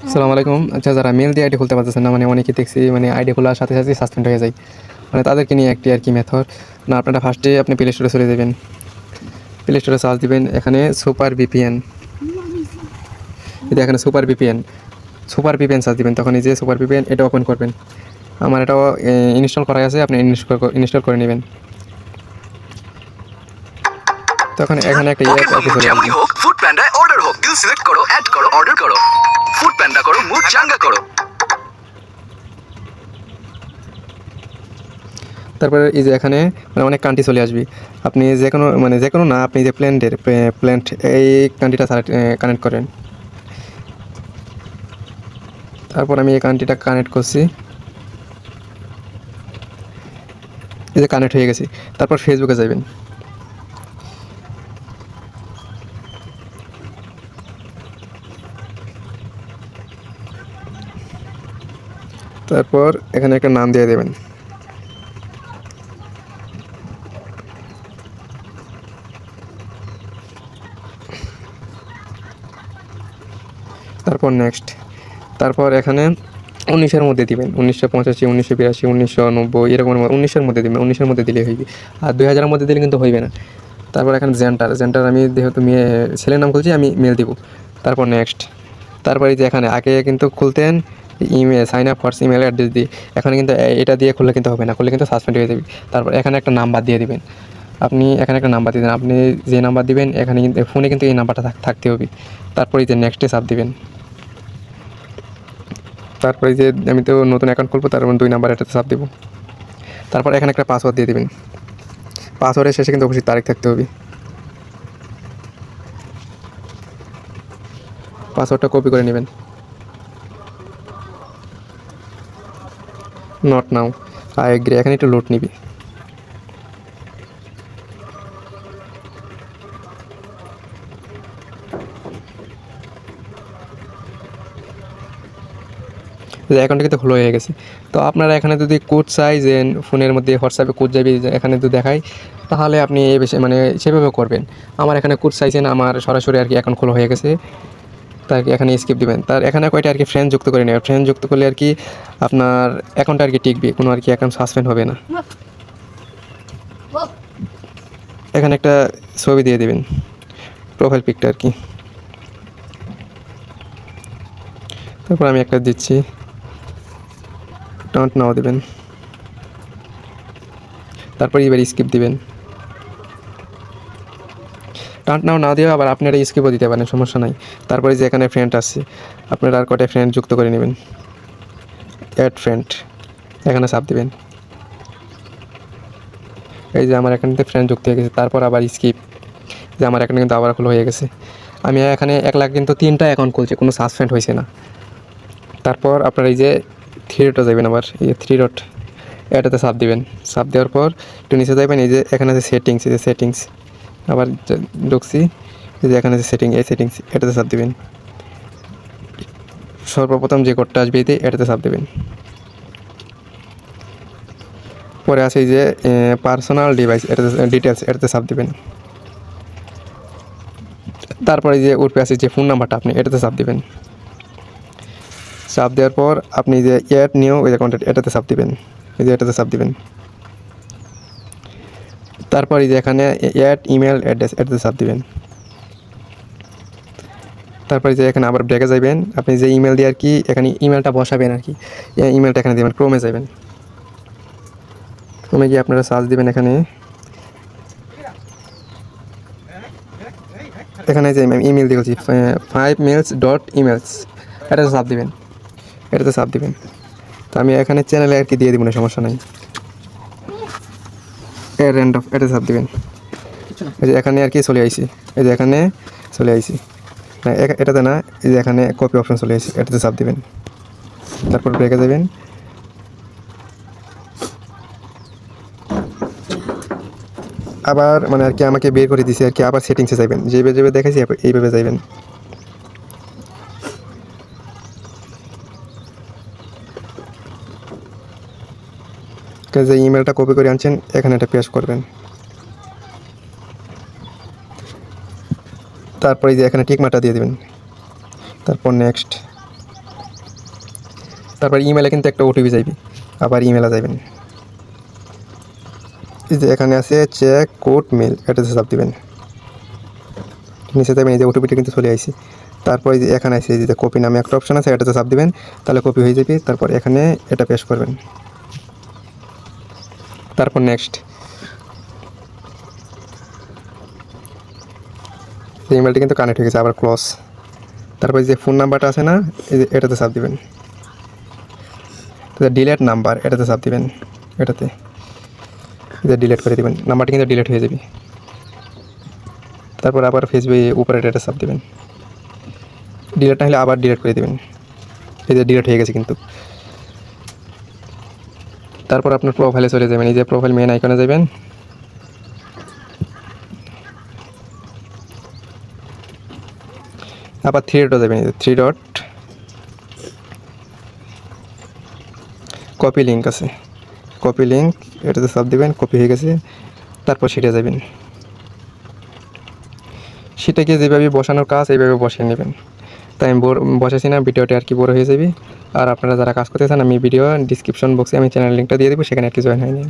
আসসালামু আলাইকুম। আচ্ছা, যারা মেল দিয়ে আইডি খুলতে পারতেছেন না, মানে অনেকে দেখছি মানে আইডি খোলার সাথে সাথে সাসপেন্ড হয়ে যায়। মানে তাদেরকে নিয়ে একটি আর কি মেথড। না, আপনারা ফার্স্টে আপনি প্লে স্টোরে চলে যাবেন। প্লে স্টোরে সার্চ দিবেন এখানে সুপার ভিপিএন। এখানে সুপার ভিপিএন সার্চ দিবেন, তখন এই যে সুপার ভিপিএন এটা ওপেন করবেন। আমার এটাও ইনস্টল করা আছে, আপনি ইনস্টল করে নেবেন। তখন এখানে একটা ইয়ে আর কি চলে আসবে। ফুড প্যান্ডায় অর্ডার হোক, দিল সিলেক্ট করো, অ্যাড করো, অর্ডার করো। ফুড প্যান্ডা করো, মুড চাঙ্গা করো। তারপরে এই যে এখানে মানে অনেক কান্ট্রি চলে আসবে। আপনি যে কোনো না, আপনি যে প্ল্যান্ট এই কান্ট্রিটা কানেক্ট করেন। তারপর আমি এই কান্ট্রিটা কানেক্ট করছি, এই যে কানেক্ট হয়ে গেছি। তারপর ফেসবুকে যাবেন। তারপর এখানে একটা নাম দিয়ে দেবেন। তারপর নেক্সট। তারপর এখানে 19-এর মধ্যে দিবেন, 1985, 1982, 1990 এরকম 19-এর মধ্যে দিবেন। 19-এর মধ্যে দিলে হইবে, আর 2000-এর মধ্যে দিলে কিন্তু হইবে না। তারপর এখানে জেন্ডার আমি যেহেতু ছেলের নাম খুলছি, আমি মেল দিব। তারপর নেক্সট। তারপরে যে এখানে আগে কিন্তু খুলতেন email, sign up for email address দিয়ে। এখানে কিন্তু এটা দিয়ে খুললে কিন্তু হবে না, খুললে কিন্তু সাসপেন্ড হয়ে যাবে। তারপর এখানে একটা নাম্বার দিয়ে দিবেন। আপনি এখানে একটা নাম্বার দিবেন, আপনি যে নাম্বার দিবেন এখানে কিন্তু ফোনে কিন্তু এই নাম্বারটা থাকতে হবে। তারপরে যে নেক্সটে চাপ দিবেন। তারপরে যে আমি তো নতুন অ্যাকাউন্ট খুলবো, তার 2 নাম্বার এটাতে চাপ দেবো। তারপর এখানে একটা পাসওয়ার্ড দিয়ে দেবেন। পাসওয়ার্ডের শেষে কিন্তু অবশ্যই তারিখ থাকতে হবে। পাসওয়ার্ডটা কপি করে নেবেন। নট নাও, আই এগ্রি, এখানে একটু লোড নিবি। অ্যাকাউন্টটা কিন্তু খোলা হয়ে গেছে। তো আপনারা এখানে যদি কোড চাইছেন, ফোনের মধ্যে হোয়াটসঅ্যাপে কোড যাবে এখানে যদি দেখায়, তাহলে আপনি এই বেশি মানে সেভাবে করবেন। আমার এখানে কোড চাইছেন, আমার সরাসরি আর কি অ্যাকাউন্ট খোলা হয়ে গেছে, তার এখানে স্কিপ দিবেন। তার এখানে কয়টা আর কি ফ্রেন্ড যুক্ত করে নেবেন। ফ্রেন্ড যুক্ত করলে আর কি আপনার অ্যাকাউন্টটা আর কি টিকবে, কোনো আর কি অ্যাকাউন্ট সাসপেন্ড হবে না। এখানে একটা ছবি দিয়ে দেবেন, প্রোফাইল পিকটা আর কি। তারপর আমি একটা দিচ্ছি, ডন্ট নাও দেবেন। তারপর এবার স্কিপ দিবেন। ডন্ট নাও না দিয়ে আবার আপনারা স্কিপও দিতে পারেন, সমস্যা নাই। তারপরে যে এখানে ফ্রেন্ড আছে, আপনারা আর কটা ফ্রেন্ড যুক্ত করে নেবেন। অ্যাড ফ্রেন্ড, এখানে চাপ দেবেন। এই যে আমার এখানে ফ্রেন্ড যুক্ত হয়ে গেছে। তারপর আবার স্কিপ, যে আমার এখানে কিন্তু আবার খোলা হয়ে গেছে। আমি এখানে 1 লাখ কিন্তু 3টা অ্যাকাউন্ট খুলছি, কোনো সাসপেন্ড হয়েছে না। তারপর আপনার এই যে 3 ডটে যাবেন, আবার এই যে 3 ডট এটাতে চাপ দিবেন। চাপ দেওয়ার পর একটু নিচে যাবেন, এই যে এখানে আছে সেটিংস, এই যে সেটিংস আবার ঢুকছি, এই যে এখানে আছে এই সেটিংস এটাতে চাপ দিবেন। সর্বপ্রথম যে কোডটা আসবে এটাতে চাপ দেবেন। পরে আছে এই যে পার্সোনাল ডিভাইস, এটাতে ডিটেলস এটাতে চাপ দেবেন। তারপরে যে উপরে আছে যে ফোন নাম্বারটা, আপনি এটাতে চাপ দেবেন। চাপ দেওয়ার পর আপনি যে অ্যাড নিউ এই যে কন্ট্যাক্ট এটাতে চাপ দিবেন, এই যে এটাতে চাপ দিবেন। তারপর এই যে এখানে অ্যাড ইমেল অ্যাড্রেস এটাতে চাপ দিবেন। তারপরে যে এখানে আবার ব্রেকে যাবেন, আপনি যে ইমেল দিয়ে আর কি এখানে ইমেলটা বসাবেন আর কি, ইমেলটা এখানে দেবেন। ক্রোমে যাবেন, ক্রোমে গিয়ে আপনারা সার্চ দেবেন। এখানে যে ইমেল দিয়েছি 5mails.emails এটাতে চাপ দিবেন, এটাতে চাপ দিবেন। তো আমি এখানে চ্যানেলে আর কি দিয়ে দিব না, সমস্যা নাই। র্যান্ডম এটাতে চাপ দিবেন। এই যে এখানে আর কি চলে আইছি, এই যে এখানে চলে আইছি না, এটাতে না, এই যে এখানে কপি অপশন চলে আসছে, এটাতে চাপ দিবেন। তারপর ব্রেকে যাবেন। আবার মানে আর কি আমাকে বের করে দিয়েছে আর কি, আবার সেটিংসে যাবেন, যেভাবে দেখাইছি এইভাবে যাবেন। যে ইমেলটা কপি করে আনছেন এখানে এটা পেস্ট করবেন। তারপরে যে এখানে টিক মার্কটা দিয়ে দেবেন। তারপর নেক্সট, তারপর ইমেলে কিন্তু একটা ওটিপি যাইবে, আবার ইমেলে যাবেন। এই যে এখানে আছে চেক কোড মেল, এটাতে চাপ দিবেন। নিচে যাবেন, এই যে ওটিপিটা কিন্তু চলে আসছে। তারপর এই যে এখানে আছে এই যে কপি নামে একটা অপশন আছে, এটাতে চাপ দিবেন, তাহলে কপি হয়ে যাবে। তারপর এখানে এটা পেস্ট করবেন, তারপর নেক্সট। এই ইমেলটি কিন্তু কানেক্ট হয়ে গেছে, আবার ক্লোজ। তারপর যে ফোন নাম্বারটা আছে না, এই যে এটাতে চাপ দিবেন। ডিলেট নাম্বার, এটাতে চাপ দিবেন, এটাতে এটা ডিলিট করে দেবেন, নাম্বারটা কিন্তু ডিলিট হয়ে যাবে। তারপর আবার ফেসবুকে উপরে এটা চাপ দেবেন, ডিলিট না হলে আবার ডিলিট করে দেবেন। এই যে ডিলিট হয়ে গেছে কিন্তু। তারপর আপনার প্রোফাইলে চলে যাবেন, এই যে প্রোফাইল মেন আইকনে যাবেন, আবার থ্রি ডটে যাবেন, এই যে থ্রি ডট, কপি লিঙ্ক আছে, কপি লিঙ্ক, এটাতে চাপ দেবেন, কপি হয়ে গেছে। তারপর সেটা যাবেন, সেটাকে যেভাবে বসানোর কাজ এইভাবে বসিয়ে নেবেন। তাই আমি বসেছি না, ভিডিওটি আর কি বড় হয়ে যাবে। আর আপনারা যারা কাজ করতে চান, আমি ভিডিও ডিসক্রিপশন বক্সে আমি চ্যানেল লিঙ্কটা দিয়ে দেবো, সেখানে আর কি জয়েন হয়ে নিন।